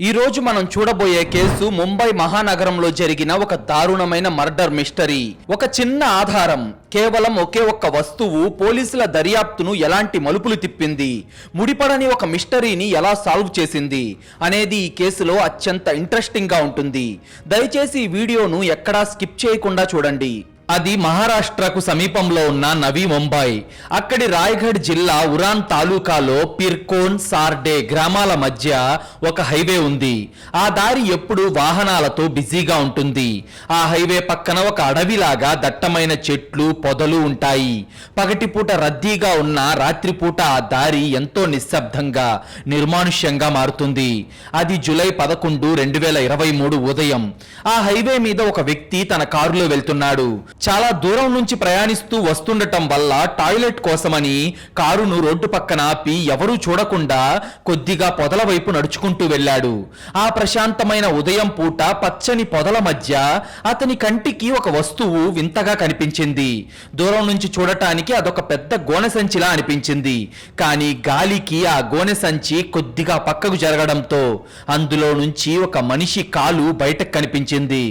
ఈ రోజు మనం చూడబోయే కేసు ముంబై మహానగరంలో జరిగిన ఒక దారుణమైన మర్డర్ మిస్టరీ. ఒక చిన్న ఆధారం, కేవలం ఒకే ఒక్క వస్తువు పోలీసుల దర్యాప్తును ఎలాంటి మలుపులు తిప్పింది, ముడిపడని ఒక మిస్టరీని ఎలా సాల్వ్ చేసింది అనేది ఈ కేసులో అత్యంత ఇంట్రెస్టింగ్ గా ఉంటుంది. దయచేసి ఈ వీడియోను ఎక్కడా స్కిప్ చేయకుండా చూడండి. అది మహారాష్ట్రకు సమీపంలో ఉన్న నవీ ముంబై. అక్కడి రాయ్గఢ్ జిల్లా ఉరాన్ తాలూకాలో పిర్కోన్ సార్డే గ్రామాల మధ్య ఒక హైవే ఉంది. ఆ దారి ఎప్పుడూ వాహనాలతో బిజీగా ఉంటుంది. ఆ హైవే పక్కన ఒక అడవిలాగా దట్టమైన చెట్లు పొదలు ఉంటాయి. పగటిపూట రద్దీగా ఉన్న రాత్రిపూట ఆ దారి ఎంతో నిశ్శబ్దంగా నిర్మానుష్యంగా మారుతుంది. అది జూలై 11, 2023 ఉదయం. ఆ హైవే మీద ఒక వ్యక్తి తన కారులో వెళ్తున్నాడు. చాలా దూరం నుంచి ప్రయాణిస్తూ వస్తుండటం వల్ల టాయిలెట్ కోసమని కారును రోడ్డు పక్కన ఆపి ఎవరూ చూడకుండా కొద్దిగా పొదల వైపు నడుచుకుంటూ వెళ్ళాడు. ఆ ప్రశాంతమైన ఉదయం పూట పచ్చని పొదల మధ్య అతని కంటికి ఒక వస్తువు వింతగా కనిపించింది. దూరం నుంచి చూడటానికి అదొక పెద్ద గోనె సంచిలా అనిపించింది. కానీ గాలికి ఆ గోనె సంచి కొద్దిగా పక్కకు జరగడంతో అందులో నుంచి ఒక మనిషి కాలు బయటకు కనిపించింది.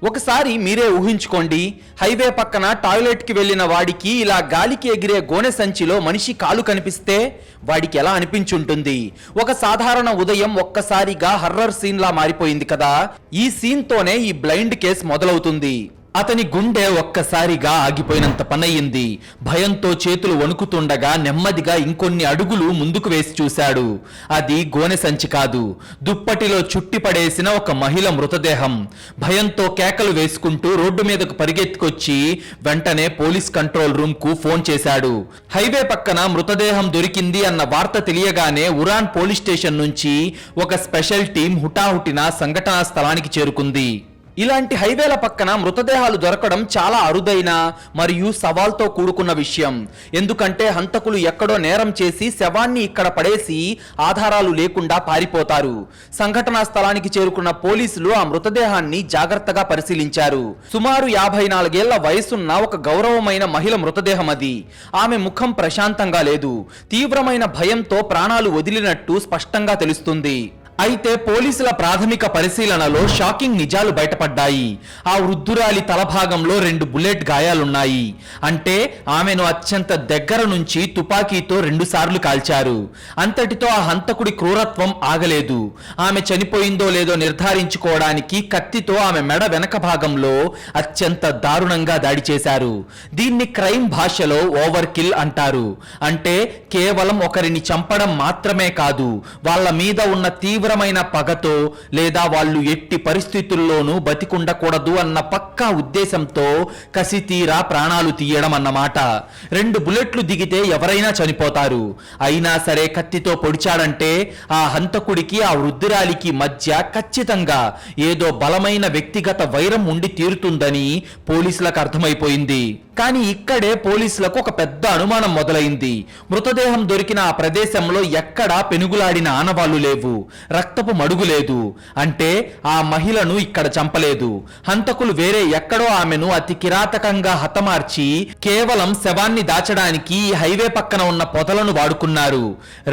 ఒకసారి మీరే ఊహించుకోండి, హైవే పక్కన టాయిలెట్ కి వెళ్లిన వాడికి ఇలా గాలికి ఎగిరే గోనె సంచిలో మనిషి కాలు కనిపిస్తే వాడికి ఎలా అనిపించుంటుంది? ఒక సాధారణ ఉదయం ఒక్కసారిగా హర్రర్ సీన్ లా మారిపోయింది కదా. ఈ సీన్ తోనే ఈ బ్లైండ్ కేస్ మొదలవుతుంది. అతని గుండె ఒక్కసారిగా ఆగిపోయినంత పనయ్యింది. భయంతో చేతులు వణుకుతుండగా నెమ్మదిగా ఇంకొన్ని అడుగులు ముందుకు వేసి చూశాడు. అది గోనె సంచి కాదు, దుప్పటిలో చుట్టిపడేసిన ఒక మహిళ మృతదేహం. భయంతో కేకలు వేసుకుంటూ రోడ్డు మీదకు పరిగెత్తుకొచ్చి వెంటనే పోలీస్ కంట్రోల్ రూమ్ కు ఫోన్ చేశాడు. హైవే పక్కన మృతదేహం దొరికింది అన్న వార్త తెలియగానే ఉరాన్ పోలీస్ స్టేషన్ నుంచి ఒక స్పెషల్ టీం హుటాహుటిన సంఘటనా స్థలానికి చేరుకుంది. ఇలాంటి హైవేల పక్కన మృతదేహాలు దొరకడం చాలా అరుదైన మరియు సవాల్తో కూడుకున్న విషయం. ఎందుకంటే హంతకులు ఎక్కడో నేరం చేసి శవాన్ని ఇక్కడ పడేసి ఆధారాలు లేకుండా పారిపోతారు. సంఘటనా స్థలానికి చేరుకున్న పోలీసులు ఆ మృతదేహాన్ని జాగ్రత్తగా పరిశీలించారు. సుమారు 54 ఏళ్ల వయసున్న ఒక గౌరవమైన మహిళ మృతదేహం అది. ఆమె ముఖం ప్రశాంతంగా లేదు. తీవ్రమైన భయంతో ప్రాణాలు వదిలినట్టు స్పష్టంగా తెలుస్తుంది. అయితే పోలీసుల ప్రాథమిక పరిశీలనలో షాకింగ్ నిజాలు బయటపడ్డాయి. ఆ వృద్ధురాలి తలభాగంలో 2 బుల్లెట్ గాయాలున్నాయి. అంటే ఆమెను అత్యంత దగ్గర నుంచి తుపాకీతో 2 సార్లు కాల్చారు. అంతటితో ఆ హంతకుడి క్రూరత్వం ఆగలేదు. ఆమె చనిపోయిందో లేదో నిర్ధారించుకోవడానికి కత్తితో ఆమె మెడ వెనక భాగంలో అత్యంత దారుణంగా దాడి చేశారు. దీన్ని క్రైమ్ భాషలో ఓవర్ కిల్ అంటారు. అంటే కేవలం ఒకరిని చంపడం మాత్రమే కాదు, వాళ్ళ మీద ఉన్న తీవ్రమైన పగతో లేదా వాళ్ళు ఎట్టి పరిస్థితుల్లోనూ బతికుండకూడదు అన్న పక్కా ఉద్దేశంతో కసితీరా ప్రాణాలు తీయడం అన్నమాట. 2 బుల్లెట్లు దిగితే ఎవరైనా చనిపోతారు. అయినా సరే కత్తితో పొడిచాడంటే ఆ హంతకుడికి ఆ వృద్ధురాలికి మధ్య ఖచ్చితంగా ఏదో బలమైన వ్యక్తిగత వైరం ఉండి తీరుతుందని పోలీసులకు అర్థమైపోయింది. కానీ ఇక్కడే పోలీసులకు ఒక పెద్ద అనుమానం మొదలైంది. మృతదేహం దొరికిన ఆ ప్రదేశంలో ఎక్కడా పెనుగులాడిన ఆనవాళ్లు లేవు, రక్తపు మడుగు లేదు. అంటే ఆ మహిళను ఇక్కడ చంపలేదు. హంతకులు వేరే ఎక్కడో ఆమెను అతి కిరాతకంగా హతమార్చి కేవలం శవాన్ని దాచడానికి ఈ హైవే పక్కన ఉన్న పొదలను వాడుకున్నారు.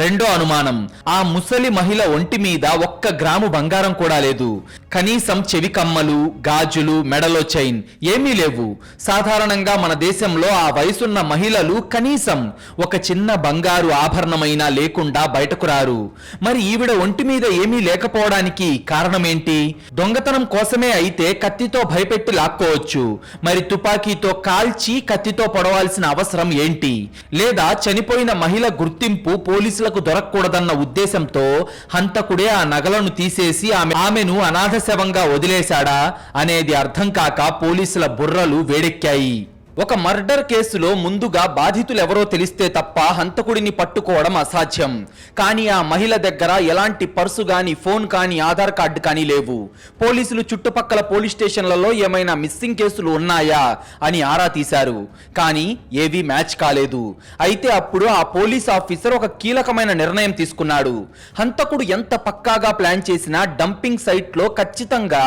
రెండో అనుమానం, ఆ ముసలి మహిళ ఒంటి మీద 1 గ్రాము బంగారం కూడా లేదు. కనీసం చెవి కమ్మలు, గాజులు, మెడలో చైన్ ఏమీ లేవు. సాధారణంగా మన దేశంలో ఆ వయసున్న మహిళలు కనీసం ఒక చిన్న బంగారు ఆభరణమైనా లేకుండా బయటకు రారు. మరి ఈవిడ ఒంటి మీద ఏమీ లేకపోవడానికి కారణమేంటి? దొంగతనం కోసమే అయితే కత్తితో భయపెట్టి లాక్కోవచ్చు. మరి తుపాకీతో కాల్చి కత్తితో పొడవాల్సిన అవసరం ఏంటి? లేదా చనిపోయిన మహిళ గుర్తింపు పోలీసులకు దొరకకూడదన్న ఉద్దేశంతో హంతకుడే ఆ నగలను తీసేసి ఆమెను అనాథ శవంగా వదిలేశాడా అనేది అర్థం కాక పోలీసుల బుర్రలు వేడెక్కాయి. ఒక మర్డర్ కేసులో ముందుగా బాధితులెవరో తెలిస్తే తప్ప హంతకుడిని పట్టుకోవడం అసాధ్యం. కానీ ఆ మహిళ దగ్గర ఎలాంటి పర్సు కానీ, ఫోన్ కానీ, ఆధార్ కార్డు కానీ లేవు. పోలీసులు చుట్టుపక్కల పోలీస్ స్టేషన్లలో ఏమైనా మిస్సింగ్ కేసులు ఉన్నాయా అని ఆరా తీశారు. కానీ ఏవీ మ్యాచ్ కాలేదు. అయితే అప్పుడు ఆ పోలీస్ ఆఫీసర్ ఒక కీలకమైన నిర్ణయం తీసుకున్నాడు. హంతకుడు ఎంత పక్కాగా ప్లాన్ చేసినా డంపింగ్ సైట్ లో ఖచ్చితంగా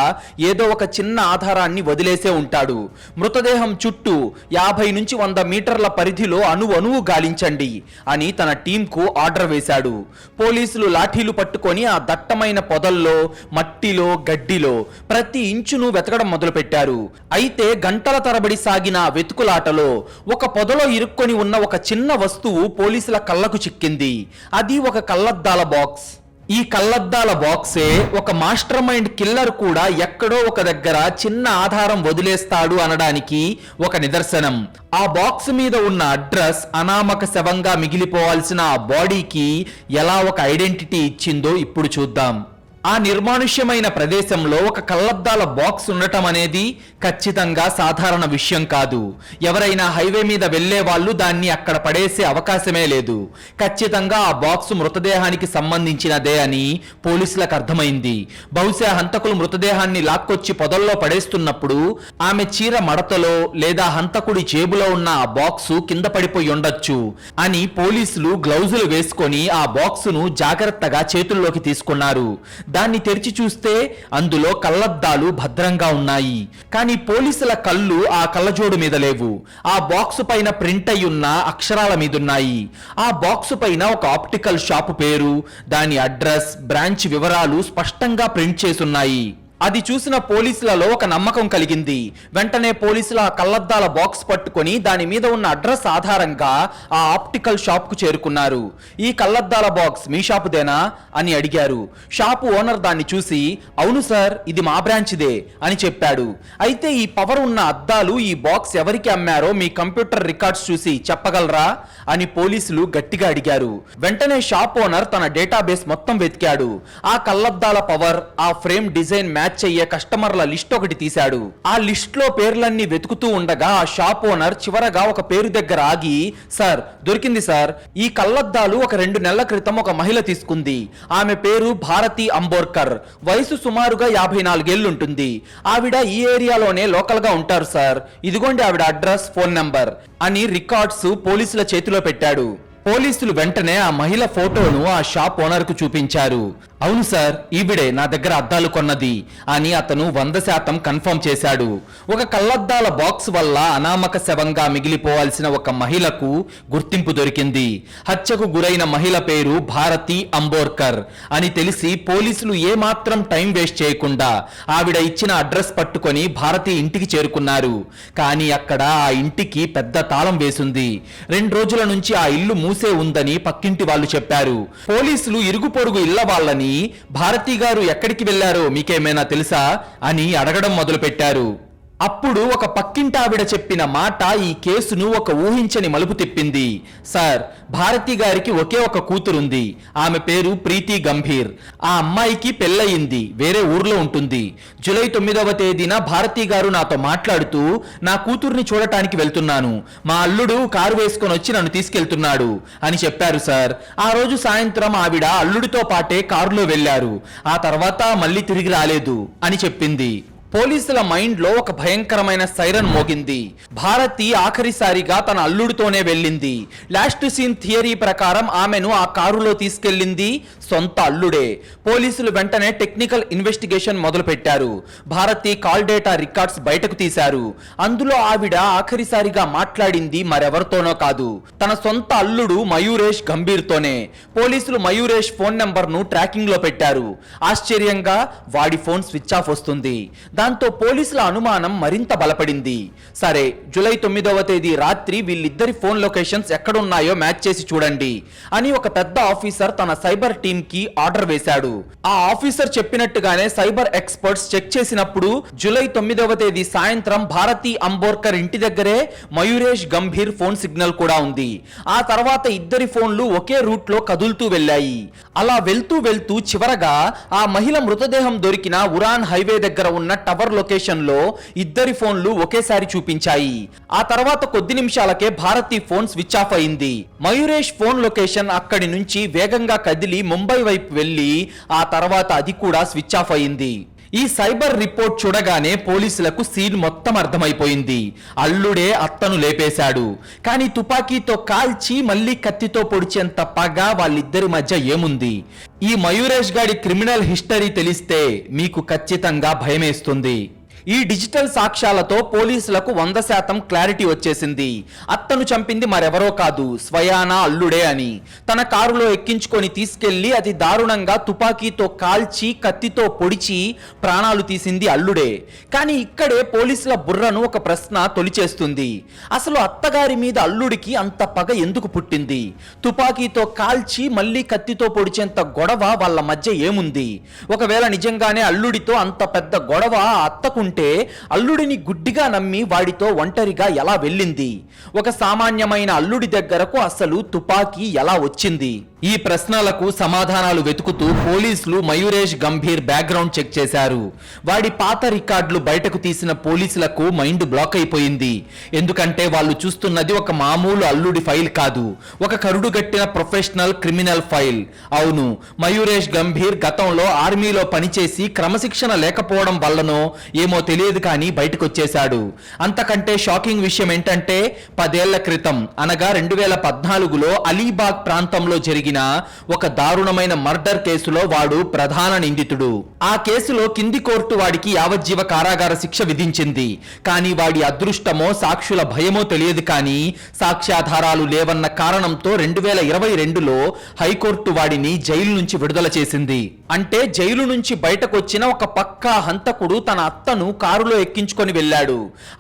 ఏదో ఒక చిన్న ఆధారాన్ని వదిలేసే ఉంటాడు. మృతదేహం చుట్టూ 50 నుంచి 100 మీటర్ల పరిధిలో అణువు గాలించండి అని తన టీంకు ఆర్డర్ వేశాడు. పోలీసులు లాఠీలు పట్టుకొని ఆ దట్టమైన పొదల్లో, మట్టిలో, గడ్డిలో ప్రతి ఇంచును వెతకడం మొదలుపెట్టారు. అయితే గంటల తరబడి సాగిన ఆ వెతుకులాటలో ఒక పొదలో ఇరుక్కొని ఉన్న ఒక చిన్న వస్తువు పోలీసుల కళ్ళకు చిక్కింది. అది ఒక కళ్లద్దాల బాక్స్. ఈ కళ్లద్దాల బాక్సే ఒక మాస్టర్ మైండ్ కిల్లర్ కూడా ఎక్కడో ఒక దగ్గర చిన్న ఆధారం వదిలేస్తాడు అనడానికి ఒక నిదర్శనం. ఆ బాక్స్ మీద ఉన్న అడ్రస్ అనామక శవంగా మిగిలిపోవాల్సిన ఆ బాడీకి ఎలా ఒక ఐడెంటిటీ ఇచ్చిందో ఇప్పుడు చూద్దాం. ఆ నిర్మానుష్యమైన ప్రదేశంలో ఒక కళ్లద్దాల బాక్స్ ఉండటం అనేది ఖచ్చితంగా సాధారణ విషయం కాదు. ఎవరైనా హైవే మీద వెళ్లే వాళ్ళు దాన్ని అక్కడ పడేసే అవకాశమే లేదు. ఖచ్చితంగా ఆ బాక్స్ మృతదేహానికి సంబంధించినదే అని పోలీసులకు అర్థమైంది. బహుశా హంతకులు మృతదేహాన్ని లాక్కొచ్చి పొదల్లో పడేస్తున్నప్పుడు ఆమె చీర మడతలో లేదా హంతకుడి జేబులో ఉన్న ఆ బాక్సు కింద పడిపోయి ఉండొచ్చు అని పోలీసులు గ్లౌజులు వేసుకొని ఆ బాక్సును జాగ్రత్తగా చేతుల్లోకి తీసుకున్నారు. దాన్ని తెరిచి చూస్తే అందులో కళ్లద్దాలు భద్రంగా ఉన్నాయి. కానీ పోలీసుల కళ్ళు ఆ కళ్ళజోడు మీద లేవు. ఆ బాక్స్ పైన ప్రింట్ అయ్యున్న అక్షరాల మీదున్నాయి. ఆ బాక్స్ పైన ఒక ఆప్టికల్ షాపు పేరు, దాని అడ్రస్, బ్రాంచ్ వివరాలు స్పష్టంగా ప్రింట్ చేసున్నాయి. అది చూసిన పోలీసులలో ఒక నమ్మకం కలిగింది. వెంటనే పోలీసులు ఆ కళ్లద్దాల బాక్స్ పట్టుకొని దాని మీద ఉన్న అడ్రస్ ఆధారంగా ఆ ఆప్టికల్ షాప్ కు చేరుకున్నారు. ఈ కళ్లద్దాల బాక్స్ మీ షాపుదేనా అని అడిగారు. షాపు ఓనర్ దాన్ని చూసి అవును సార్, ఇది మా బ్రాంచ్దే అని చెప్పాడు. అయితే ఈ పవర్ ఉన్న అద్దాలు ఈ బాక్స్ ఎవరికి అమ్మారో మీ కంప్యూటర్ రికార్డ్స్ చూసి చెప్పగలరా అని పోలీసులు గట్టిగా అడిగారు. వెంటనే షాప్ ఓనర్ తన డేటాబేస్ మొత్తం వెతికాడు. ఆ కళ్లద్దాల పవర్, ఆ ఫ్రేమ్ డిజైన్ మ్యాచ్ అయ్యే కస్టమర్ల లిస్ట్ ఒకటి తీశాడు. ఆ లిస్ట్ లో పేర్లన్నీ వెతుకుతూ ఉండగా ఆ షాప్ ఓనర్ చివరగా ఒక పేరు దగ్గర ఆగి, సార్ దొరికింది సార్, ఈ కళ్లద్దాలు ఒక 2 నెలల క్రితం ఒక మహిళ తీసుకుంది. ఆమె పేరు భారతి అంబోర్కర్. వయసు సుమారుగా 54 ఏళ్ళు ఉంటుంది. ఆవిడ ఈ ఏరియాలోనే లోకల్ గా ఉంటారు సార్. ఇదిగోండి ఆవిడ అడ్రస్, ఫోన్ నంబర్ అని రికార్డ్స్ పోలీసుల చేతిలో పెట్టాడు. పోలీసులు వెంటనే ఆ మహిళ ఫోటోను ఆ షాప్ ఓనర్ కు చూపించారు. అవును సార్, ఈవిడే నా దగ్గర అద్దాలు కొన్నది అని అతను 100% కన్ఫర్మ్ చేశాడు. ఒక కళ్లద్దాల బాక్స్ వల్ల అనామక శవంగా మిగిలిపోవాల్సిన ఒక మహిళకు గుర్తింపు దొరికింది. హత్యకు గురైన మహిళ పేరు భారతి అంబోర్కర్ అని తెలిసి పోలీసులు ఏమాత్రం టైం వేస్ట్ చేయకుండా ఆవిడ ఇచ్చిన అడ్రస్ పట్టుకొని భారతి ఇంటికి చేరుకున్నారు. కానీ అక్కడ ఆ ఇంటికి పెద్ద తాళం వేసింది. 2 రోజుల నుంచి ఆ ఇల్లు మూసే ఉందని పక్కింటి వాళ్ళు చెప్పారు. పోలీసులు ఇరుగు పొరుగు ఇళ్ల వాళ్ళని భారతి గారు ఎక్కడికి వెళ్లారో మీకేమైనా తెలుసా అని అడగడం మొదలుపెట్టారు. అప్పుడు ఒక పక్కింటి ఆవిడ చెప్పిన మాట ఈ కేసును ఒక ఊహించని మలుపు తిప్పింది. సార్, భారతి గారికి ఒకే ఒక కూతురుంది. ఆమె పేరు ప్రీతి గంభీర్. ఆ అమ్మాయికి పెళ్ళయింది, వేరే ఊర్లో ఉంటుంది. జూలై 9వ తేదీన భారతి గారు నాతో మాట్లాడుతూ నా కూతుర్ని చూడటానికి వెళ్తున్నాను, మా అల్లుడు కారు వేసుకొని వచ్చి నన్ను తీసుకెళ్తున్నాడు అని చెప్పారు సార్. ఆ రోజు సాయంత్రం ఆవిడ అల్లుడితో పాటే కారులో వెళ్లారు. ఆ తర్వాత మళ్ళీ తిరిగి రాలేదు అని చెప్పింది. పోలీసుల మైండ్ లో ఒక భయంకరమైన సైరన్ మోగింది. భారతి ఆఖరిసారిగా తన అల్లుడితోనే వెళ్ళింది. లాస్ట్ సీన్ థియరీ ప్రకారం ఆమెను ఆ కారులో తీసుకెళ్లింది సొంత అల్లుడే. పోలీసులు వెంటనే టెక్నికల్ ఇన్వెస్టిగేషన్ మొదలు పెట్టారు. భారతి కాల్ డేటా రికార్డ్స్ బయటకు తీశారు. అందులో ఆవిడ ఆఖరిసారిగా మాట్లాడింది మరెవరితోనో కాదు, తన సొంత అల్లుడు మయూరేష్ గంభీర్ తోనే. పోలీసులు మయూరేష్ ఫోన్ నెంబర్ ను ట్రాకింగ్ లో పెట్టారు. ఆశ్చర్యంగా వాడి ఫోన్ స్విచ్ ఆఫ్ వస్తుంది. దాంతో పోలీసుల అనుమానం మరింత బలపడింది. సరే, జూలై 9వ తేదీ రాత్రి వీళ్ళిద్దరి ఫోన్ లొకేషన్స్ ఎక్కడున్నాయో మ్యాచ్ చేసి చూడండి అని ఒక పెద్ద ఆఫీసర్ తన సైబర్ టీమ్ కి ఆర్డర్ వేశాడు. ఆ ఆఫీసర్ చెప్పినట్టుగానే సైబర్ ఎక్స్పర్ట్స్ చెక్ చేసినప్పుడు జూలై 9వ తేదీ సాయంత్రం భారతి అంబోర్కర్ ఇంటి దగ్గరే మయూరేష్ గంభీర్ ఫోన్ సిగ్నల్ కూడా ఉంది. ఆ తర్వాత ఇద్దరి ఫోన్లు ఒకే రూట్ లో కదులుతూ వెళ్ళాయి. అలా వెళ్తూ వెళ్తూ చివరగా ఆ మహిళ మృతదేహం దొరికిన ఉరాన్ హైవే దగ్గర ఉన్న టవర్ లొకేషన్ లో ఇద్దరి ఫోన్లు ఒకేసారి చూపించాయి. ఆ తర్వాత కొద్ది నిమిషాలకే భారతి ఫోన్ స్విచ్ ఆఫ్ అయింది. మయూరేష్ ఫోన్ లొకేషన్ అక్కడి నుంచి వేగంగా కదిలి ముంబై వైపు వెళ్లి ఆ తర్వాత అది కూడా స్విచ్ ఆఫ్ అయింది. ఈ సైబర్ రిపోర్ట్ చూడగానే పోలీసులకు సీన్ మొత్తం అర్థమైపోయింది. అల్లుడే అత్తను లేపేశాడు. కానీ తుపాకీతో కాల్చి మళ్ళీ కత్తితో పొడిచేంత పగ వాళ్ళిద్దరి మధ్య ఏముంది? ఈ మయూరేష్ గాడి క్రిమినల్ హిస్టరీ తెలిస్తే మీకు ఖచ్చితంగా భయమేస్తుంది. ఈ డిజిటల్ సాక్ష్యాలతో పోలీసులకు 100% క్లారిటీ వచ్చేసింది. అత్తను చంపింది మరెవరో కాదు, స్వయానా అల్లుడే అని. తన కారులో ఎక్కించుకొని తీసుకెళ్లి అతి దారుణంగా తుపాకీతో కాల్చి కత్తితో పొడిచి ప్రాణాలు తీసింది అల్లుడే. కానీ ఇక్కడే పోలీసుల బుర్రను ఒక ప్రశ్న తొలిచేస్తుంది. అసలు అత్తగారి మీద అల్లుడికి అంత పగ ఎందుకు పుట్టింది? తుపాకీతో కాల్చి మళ్ళీ కత్తితో పొడిచేంత గొడవ వాళ్ళ మధ్య ఏముంది? ఒకవేళ నిజంగానే అల్లుడితో అంత పెద్ద గొడవ అత్తకుంటే అల్లుడిని గుడ్డిగా నమ్మి వాడితో ఒంటరిగా ఎలా వెళ్ళింది? ఒక సామాన్యమైన అల్లుడి దగ్గరకు అసలు తుపాకీ ఎలా వచ్చింది? ఈ ప్రశ్నలకు సమాధానాలు వెతుకుతూ పోలీసులు మయూరేష్ గంభీర్ బ్యాక్గ్రౌండ్ చెక్ చేశారు. వాడి పాత రికార్డులు బయటకు తీసిన పోలీసులకు మైండ్ బ్లాక్ అయిపోయింది. ఎందుకంటే వాళ్ళు చూస్తున్నది ఒక మామూలు అల్లుడి ఫైల్ కాదు, ఒక కరుడుగట్టిన ప్రొఫెషనల్ క్రిమినల్ ఫైల్. అవును, మయూరేష్ గంభీర్ గతంలో ఆర్మీలో పనిచేసి క్రమశిక్షణ లేకపోవడం వల్లనో ఏమో తెలియదు కానీ బయటకు వచ్చేశాడు. అంతకంటే షాకింగ్ విషయం ఏంటంటే 10 ఏళ్ల క్రితం అనగా 2014లో అలీబాగ్ ప్రాంతంలో జరిగిన ఒక దారుణమైన మర్డర్ కేసులో వాడు ప్రధాన నిందితుడు. ఆ కేసులో కింది కోర్టు వాడికి యావజ్జీవ కారాగార శిక్ష విధించింది. కానీ వాడి అదృష్టమో సాక్షుల భయమో తెలియదు కానీ సాక్ష్యాధారాలు లేవన్న కారణంతో 2022లో హైకోర్టు వాడిని జైలు నుంచి విడుదల చేసింది. అంటే జైలు నుంచి బయటకు వచ్చిన ఒక పక్కా హంతకుడు తన అత్తను కారులో ఎక్కించుకొని వెళ్ళాడు.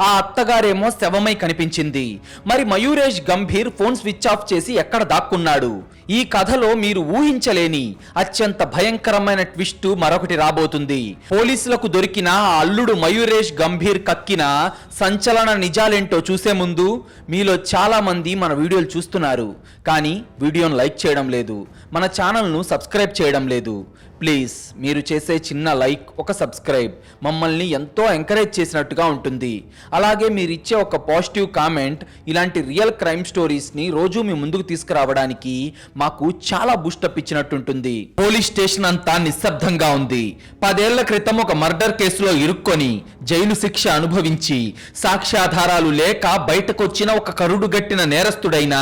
ఆ అత్తగారేమో శవమై కనిపించింది. మరి Mayuresh Gambhir phone switch off చేసి ఎక్కడ దాక్కున్నాడు? ఈ కథలో మీరు ఊహించలేని అత్యంత భయంకరమైన ట్విస్ట్ మరొకటి రాబోతుంది. పోలీసులకు దొరికిన ఆ అల్లుడు మయూరేష్ గంభీర్ కక్కిన సంచలన నిజాలేంటో చూసే ముందు మీలో చాలా మంది మన వీడియోలు చూస్తున్నారు కానీ వీడియోను లైక్ చేయడం లేదు, మన ఛానల్ను సబ్స్క్రైబ్ చేయడం లేదు. ప్లీజ్ మీరు చేసే చిన్న లైక్, ఒక సబ్స్క్రైబ్ మమ్మల్ని ఎంతో ఎంకరేజ్ చేసినట్టుగా ఉంటుంది. అలాగే మీరు ఇచ్చే ఒక పాజిటివ్ కామెంట్ ఇలాంటి రియల్ క్రైమ్ స్టోరీస్ని రోజు మీ ముందుకు తీసుకురావడానికి మాకు చాలా బూస్టప్ ఇచ్చినట్టుంటుంది. పోలీస్ స్టేషన్ అంతా నిశ్శబ్దంగా ఉంది. 10 ఏళ్ల క్రితం ఒక మర్డర్ కేసులో ఇరుక్కొని జైలు శిక్ష అనుభవించి సాక్ష్యాధారాలు లేక బయటకొచ్చిన ఒక కరుడుగట్టిన నేరస్తుడైన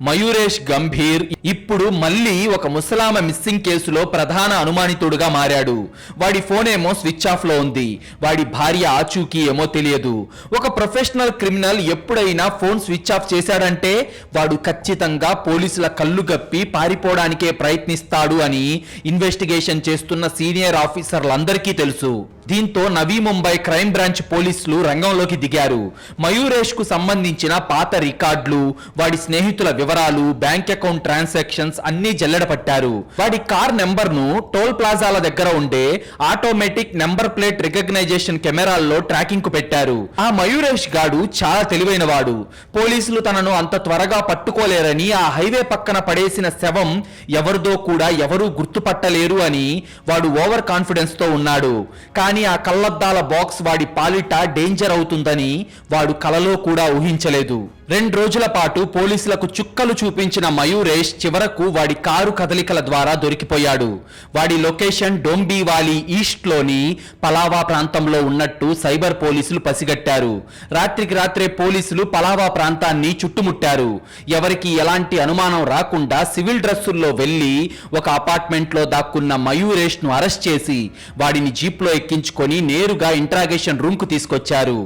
మయూరేష్ గంభీర్ ఇప్పుడు మళ్ళీ ఒక ముసలామ మిస్సింగ్ కేసులో ప్రధాన అనుమానితుడుగా మారాడు. వాడి ఫోన్ ఏమో స్విచ్ ఆఫ్ లో ఉంది. వాడి భార్య ఆచూకీ ఏమో తెలియదు. ఒక ప్రొఫెషనల్ క్రిమినల్ ఎప్పుడైనా ఫోన్ స్విచ్ ఆఫ్ చేశాడంటే వాడు ఖచ్చితంగా పోలీసుల కళ్ళు గప్పి పారిపోవడానికే ప్రయత్నిస్తాడు అని ఇన్వెస్టిగేషన్ చేస్తున్న సీనియర్ ఆఫీసర్లందరికీ తెలుసు. దీంతో నవీ ముంబై క్రైమ్ బ్రాంచ్ పోలీసులు రంగంలోకి దిగారు. మయూరేష్ కు సంబంధించిన పాత రికార్డులు, వాడి స్నేహితుల వివరాలు, బ్యాంక్ అకౌంట్ ట్రాన్సాక్షన్స్ అన్ని జల్లెడ పట్టారు. వాడి కార్ నెంబర్ ను టోల్ ప్లాజాల దగ్గర ఉండే ఆటోమేటిక్ నెంబర్ ప్లేట్ రికగ్నైజేషన్ కెమెరాల్లో ట్రాకింగ్ కు పెట్టారు. ఆ మయూరేష్ గాడు చాలా తెలివైన వాడు. పోలీసులు తనను అంత త్వరగా పట్టుకోలేరని ఆ హైవే పక్కన పడేసిన శవం ఎవరిదో కూడా ఎవరూ గుర్తుపట్టలేరు అని వాడు ఓవర్ కాన్ఫిడెన్స్ తో ఉన్నాడు. కానీ ఆ కళ్లద్దాల బాక్స్ వాడి పాలిట డేంజర్ అవుతుందని వాడు కలలో కూడా ఊహించలేదు. 2 రోజుల పాటు పోలీసులకు చుక్కలు చూపించిన మయూరేష్ చివరకు వాడి కారు కదలికల ద్వారా దొరికిపోయాడు. వాడి లొకేషన్ డోంబివాలి ఈస్ట్ లోని పలావా ప్రాంతంలో ఉన్నట్టు సైబర్ పోలీసులు పసిగట్టారు. రాత్రికి రాత్రే పోలీసులు పలావా ప్రాంతాన్ని చుట్టుముట్టారు. ఎవరికి ఎలాంటి అనుమానం రాకుండా సివిల్ డ్రెస్సుల్లో వెళ్లి ఒక అపార్ట్మెంట్ లో దాక్కున్న మయూరేష్ ను అరెస్ట్ చేసి వాడిని జీప్ లో ఎక్కించుకొని నేరుగా ఇంట్రాగేషన్ రూమ్ కు తీసుకొచ్చారు.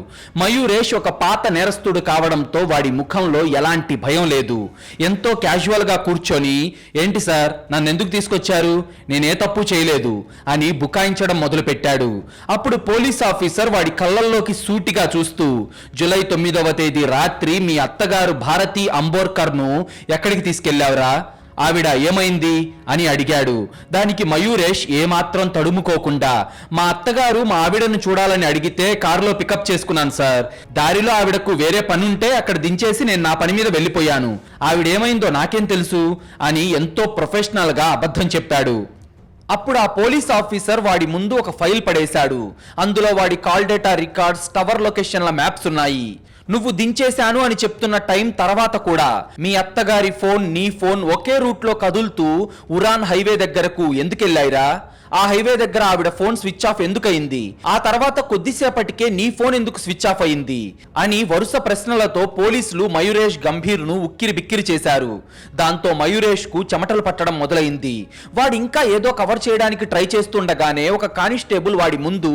మయూరేష్ ఒక పాత నేరస్తుడు కావడంతో వాడి ముఖంలో ఎలాంటి భయం లేదు. ఎంతో క్యాజువల్ గా కూర్చొని, ఏంటి సార్ నన్ను ఎందుకు తీసుకొచ్చారు, నేనే తప్పు చేయలేదు అని బుకాయించడం మొదలుపెట్టాడు. అప్పుడు పోలీస్ ఆఫీసర్ వాడి కళ్ళల్లోకి సూటిగా చూస్తూ, జూలై 9వ తేదీ రాత్రి మీ అత్తగారు భారతి అంబోర్కర్ ను ఎక్కడికి తీసుకెళ్లావురా, ఆవిడ ఏమైంది అని అడిగాడు. దానికి మయూరేష్ ఏమాత్రం తడుముకోకుండా, మా అత్తగారు మా ఆవిడను చూడాలని అడిగితే కారులో పికప్ చేసుకున్నాను సార్. దారిలో ఆవిడకు వేరే పనుంటే అక్కడ దించేసి నేను నా పని మీద వెళ్ళిపోయాను. ఆవిడేమైందో నాకేం తెలుసు అని ఎంతో ప్రొఫెషనల్ గా అబద్ధం చెప్పాడు. అప్పుడు ఆ పోలీస్ ఆఫీసర్ వాడి ముందు ఒక ఫైల్ పడేశాడు. అందులో వాడి కాల్ డేటా రికార్డ్స్, టవర్ లొకేషన్ల మ్యాప్స్ ఉన్నాయి. నువ్వు దించేశాను అని చెప్తున్న టైం తర్వాత కూడా మీ అత్తగారి ఫోన్, నీ ఫోన్ ఒకే రూట్ లో కదులుతూ ఉరాన్ హైవే దగ్గరకు ఎందుకెళ్ళాయిరా? ఆ హైవే దగ్గర ఆవిడ ఫోన్ స్విచ్ ఆఫ్ ఎందుకయింది? ఆ తర్వాత కొద్దిసేపటికే నీ ఫోన్ ఎందుకు స్విచ్ ఆఫ్ అయింది అని వరుస ప్రశ్నలతో పోలీసులు మయూరేష్ గంభీర్ను ఉక్కిరి బిక్కిరి చేశారు. దాంతో మయూరేష్ కు చెమటలు పట్టడం మొదలైంది. వాడు ఇంకా ఏదో కవర్ చేయడానికి ట్రై చేస్తుండగానే ఒక కానిస్టేబుల్ వాడి ముందు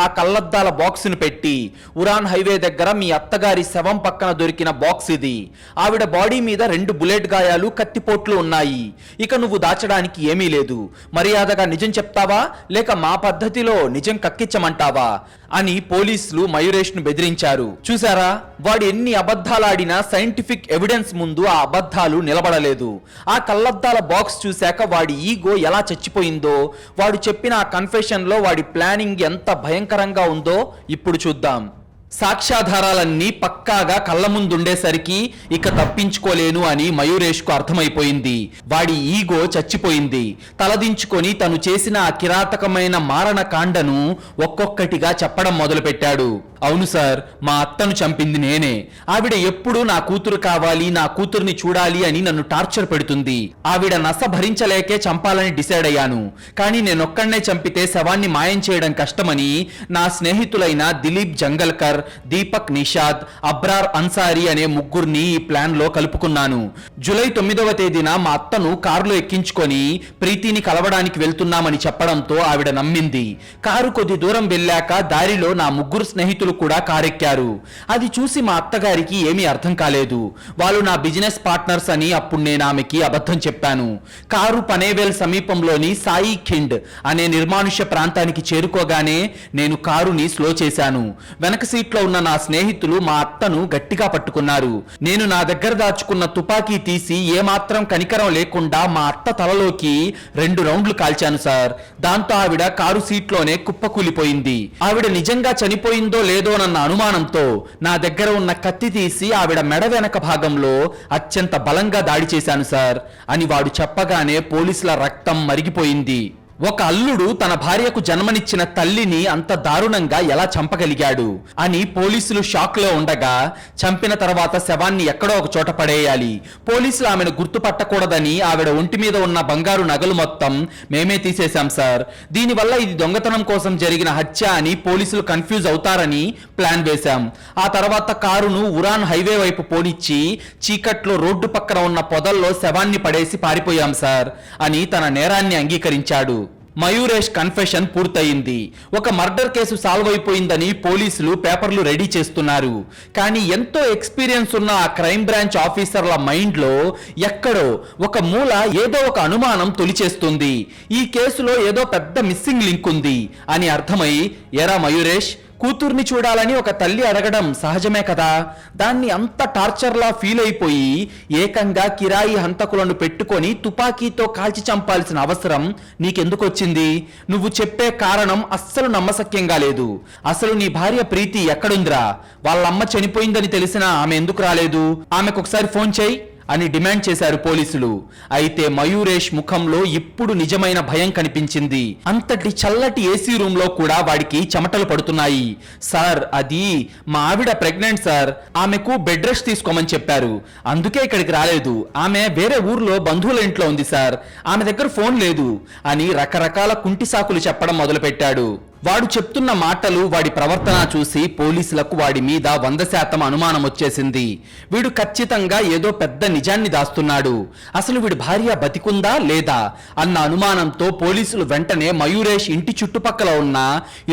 ఆ కళ్ళద్దాల బాక్స్ ను పెట్టి, ఉరాన్ హైవే దగ్గర మీ అత్తగారి శవం పక్కన దొరికిన బాక్స్ ఇది. ఆవిడ బాడీ మీద 2 బుల్లెట్ గాయాలు, కత్తిపోట్లు ఉన్నాయి. ఇక నువ్వు దాచడానికి ఏమీ లేదు. మర్యాదగా నిజం చెప్తావా లేక మా పద్ధతిలో నిజం కక్కించమంటావా అని పోలీసులు మయూరేష్ ను బెదిరించారు. చూసారా, వాడు ఎన్ని అబద్ధాలాడినా సైంటిఫిక్ ఎవిడెన్స్ ముందు ఆ అబద్ధాలు నిలబడలేదు. ఆ కళ్ళద్దాల బాక్స్ చూశాక వాడి ఈగో ఎలా చచ్చిపోయిందో, వాడు చెప్పిన ఆ కన్ఫెషన్ లో వాడి ప్లానింగ్ ఎంత భయంకరంగా ఉందో ఇప్పుడు చూద్దాం. సాక్ష్యాధారాలన్నీ పక్కాగా కళ్ళ ముందుండేసరికి ఇక తప్పించుకోలేను అని మయూరేష్ కు అర్థమైపోయింది. వాడి ఈగో చచ్చిపోయింది. తలదించుకొని తను చేసిన ఆ కిరాతకమైన మారణ కాండను ఒక్కొక్కటిగా చెప్పడం మొదలుపెట్టాడు. అవును సార్, మా అత్తను చంపింది నేనే. ఆవిడ ఎప్పుడు నా కూతురు కావాలి, నా కూతుర్ని చూడాలి అని నన్ను టార్చర్ పెడుతుంది. ఆవిడ నస భరించలేకే చంపాలని డిసైడ్ అయ్యాను. కానీ నేనొక్కడనే చంపితే శవాన్ని మాయం చేయడం కష్టమని నా స్నేహితులైన దిలీప్ జంగల్కర్, దీపక్ నిషాద్, అబ్రార్ అన్సారీ అనే ముగ్గురిని ఈ ప్లాన్ లో కలుపుకున్నాను. జూలై 9వ తేదీన మా అత్తను కారులో ఎక్కించుకొని ప్రీతిని కలవడానికి వెళ్తున్నామని చెప్పడంతో ఆవిడ నమ్మింది. కారు కొద్ది దూరం వెళ్ళాక దారిలో నా ముగ్గురు స్నేహితులు కూడా కారెక్కారు. అది చూసి మా అత్తగారికి ఏమీ అర్థం కాలేదు. వాళ్ళు నా బిజినెస్ పార్ట్నర్స్ అని అప్పుడు నేను ఆమెకి అబద్ధం చెప్పాను. కారు పనేవేల్ సమీపంలోని సాయి ఖిండ్ అనే నిర్మానుష్య ప్రాంతానికి చేరుకోగానే నేను కారుని స్లో చేశాను. వెనక సీట్లో ఉన్న నా స్నేహితులు మా అత్తను గట్టిగా పట్టుకున్నారు. నేను నా దగ్గర దాచుకున్న తుపాకీ తీసి ఏమాత్రం కనికరం లేకుండా మా అత్త తలలోకి 2 రౌండ్లు కాల్చాను సార్. దాంతో ఆవిడ కారు సీట్లోనే కుప్పకూలిపోయింది. ఆవిడ నిజంగా చనిపోయిందో లేదోనన్న అనుమానంతో నా దగ్గర ఉన్న కత్తి తీసి ఆవిడ మెడ వెనక భాగంలో అత్యంత బలంగా దాడి చేశాను సార్ అని వాడు చెప్పగానే పోలీసుల రక్తం మరిగిపోయింది. ఒక అల్లుడు తన భార్యకు జన్మనిచ్చిన తల్లిని అంత దారుణంగా ఎలా చంపగలిగాడు అని పోలీసులు షాక్ లో ఉండగా, చంపిన తర్వాత శవాన్ని ఎక్కడో ఒక చోట పడేయాలి. పోలీసులు ఆమెను గుర్తుపట్టకూడదని ఆవిడ ఒంటి మీద ఉన్న బంగారు నగలు మొత్తం మేమే తీసేశాం సార్. దీనివల్ల ఇది దొంగతనం కోసం జరిగిన హత్య అని పోలీసులు కన్ఫ్యూజ్ అవుతారని ప్లాన్ వేశాం. ఆ తర్వాత కారును ఉరాన్ హైవే వైపు పోనిచ్చి చీకట్లో రోడ్డు పక్కన ఉన్న పొదల్లో శవాన్ని పడేసి పారిపోయాం సార్ అని తన నేరాన్ని అంగీకరించాడు. మయూరేష్ కన్ఫెషన్ పూర్తయింది. ఒక మర్డర్ కేసు సాల్వ్ అయిపోయిందని పోలీసులు పేపర్లు రెడీ చేస్తున్నారు. కానీ ఎంతో ఎక్స్పీరియన్స్ ఉన్న ఆ క్రైమ్ బ్రాంచ్ ఆఫీసర్ల మైండ్ లో ఎక్కడో ఒక మూల ఏదో ఒక అనుమానం తొలిచేస్తుంది. ఈ కేసులో ఏదో పెద్ద మిస్సింగ్ లింక్ ఉంది అని అర్థమై, ఎరా మయూరేష్, కూతుర్ని చూడాలని ఒక తల్లి అడగడం సహజమే కదా. దాన్ని అంత టార్చర్లా ఫీల్ అయిపోయి ఏకంగా కిరాయి హంతకులను పెట్టుకొని తుపాకీతో కాల్చి చంపాల్సిన అవసరం నీకెందుకు వచ్చింది? నువ్వు చెప్పే కారణం అస్సలు నమ్మశక్యంగా లేదు. అసలు నీ భార్య ప్రీతి ఎక్కడుందిరా? వాళ్ళమ్మ చనిపోయిందని తెలిసినా ఆమె ఎందుకు రాలేదు? ఆమెకు ఒకసారి ఫోన్ చేయి అని డిమాండ్ చేశారు పోలీసులు. అయితే మయూరేష్ ముఖంలో ఇప్పుడు నిజమైన భయం కనిపించింది. అంతటి చల్లటి ఏసీ రూమ్ లో కూడా వాడికి చెమటలు పడుతున్నాయి. సార్, అది మా ఆవిడ ప్రెగ్నెంట్ సార్. ఆమెకు బెడ్ రెస్ట్ తీసుకోమని చెప్పారు. అందుకే ఇక్కడికి రాలేదు. ఆమె వేరే ఊర్లో బంధువుల ఇంట్లో ఉంది సార్. ఆమె దగ్గర ఫోన్ లేదు అని రకరకాల కుంటి సాకులు చెప్పడం మొదలుపెట్టాడు. వాడు చెప్తున్న మాటలు, వాడి ప్రవర్తన చూసి పోలీసులకు వాడి మీద 100% అనుమానం వచ్చేసింది. వీడు ఖచ్చితంగా ఏదో పెద్ద నిజాన్ని దాస్తున్నాడు. అసలు వీడి భార్య బతికుందా లేదా అన్న అనుమానంతో పోలీసులు వెంటనే మయూరేష్ ఇంటి చుట్టుపక్కల ఉన్న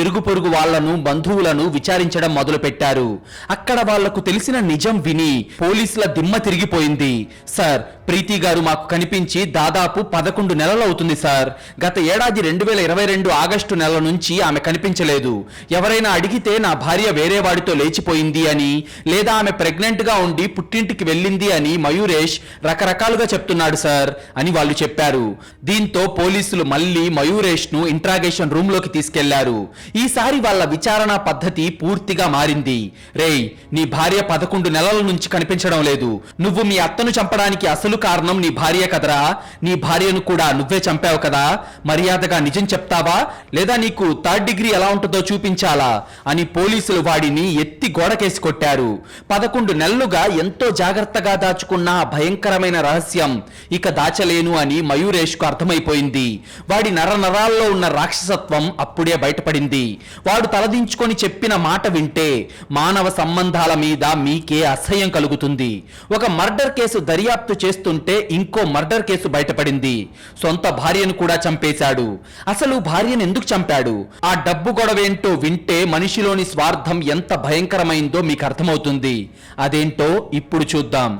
ఇరుగు పొరుగు వాళ్లను, బంధువులను విచారించడం మొదలుపెట్టారు. అక్కడ వాళ్లకు తెలిసిన నిజం విని పోలీసుల దిమ్మ తిరిగిపోయింది. సార్, ప్రీతి గారు మాకు కనిపించి దాదాపు 11 నెలలు అవుతుంది సార్. గత ఏడాది 2022 ఆగస్టు నెల నుంచి ఆమె కనిపించలేదు. ఎవరైనా అడిగితే నా భార్య వేరే వాడితో లేచిపోయింది అని, లేదా ఆమె ప్రెగ్నెంట్ గా ఉండి పుట్టింటికి వెళ్ళింది అని మయూరేష్ రకరకాలుగా చెప్తున్నాడు సార్ అని వాళ్ళు చెప్పారు. దీంతో పోలీసులు మళ్ళీ మయూరేష్ ను ఇంట్రాగేషన్ రూమ్ లోకి తీసుకెళ్లారు. ఈసారి వాళ్ళ విచారణ పద్ధతి పూర్తిగా మారింది. రేయ్, నీ భార్య 11 నెలల నుంచి కనిపించడం లేదు. నువ్వు మీ అత్తను చంపడానికి అసలు కారణం నీ భార్య కదరా? నీ భార్యను కూడా నువ్వే చంపావు కదా? మర్యాదగా నిజం చెప్తావా లేదా నీకు 3rd థర్డ్ డిగ్రీ ఎలా ఉంటుందో చూపించాలా అని పోలీసులు వాడిని ఎత్తి గోడకేసి కొట్టారు. 11 నెలలుగా ఎంతో జాగ్రత్తగా దాచుకున్న ఆ భయంకరమైన రహస్యం ఇక దాచలేను అని మయూరేష్ కు అర్థమైపోయింది. వాడి నరాల్లో ఉన్న రాక్షసత్వం అప్పుడే బయటపడింది. వాడు తలదించుకొని చెప్పిన మాట వింటే మానవ సంబంధాల మీద మీకే అసహ్యం కలుగుతుంది. ఒక మర్డర్ కేసు దర్యాప్తు చేస్తుంటే ఇంకో మర్డర్ కేసు బయటపడింది. సొంత భార్యను కూడా చంపేశాడు. అసలు భార్యను ఎందుకు చంపాడు? ఆ డబ్బు గొడవేంటో వింటే మనిషిలోని స్వార్థం ఎంత భయంకరమైందో మీకు అర్థమవుతుంది. అదేంటో ఇప్పుడు చూద్దాం.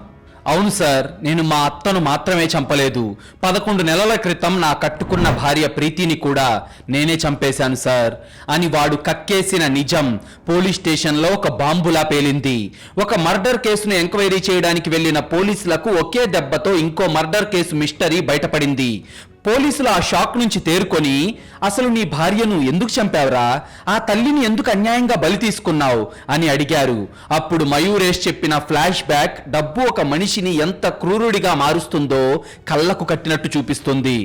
అవును సార్, నేను మా అత్తను మాత్రమే చంపలేదు. 11 నెలల క్రితం నా కట్టుకున్న భార్య ప్రీతిని కూడా నేనే చంపేశాను సార్ అని వాడు కక్కేసిన నిజం పోలీస్ స్టేషన్లో ఒక బాంబులా పేలింది. ఒక మర్డర్ కేసును ఎంక్వైరీ చేయడానికి వెళ్లిన పోలీసులకు ఒకే దెబ్బతో ఇంకో మర్డర్ కేసు మిస్టరీ బయటపడింది. పోలీసులు ఆ షాక్ నుంచి తేరుకొని, అసలు నీ భార్యను ఎందుకు చంపావురా? ఆ తల్లిని ఎందుకు అన్యాయంగా బలి తీసుకున్నావు అని అడిగారు. అప్పుడు మయూరేష్ చెప్పిన ఫ్లాష్ బ్యాక్ డబ్బు ఒక మనిషిని ఎంత క్రూరుడిగా మారుస్తుందో కళ్ళకు కట్టినట్టు చూపిస్తుంది.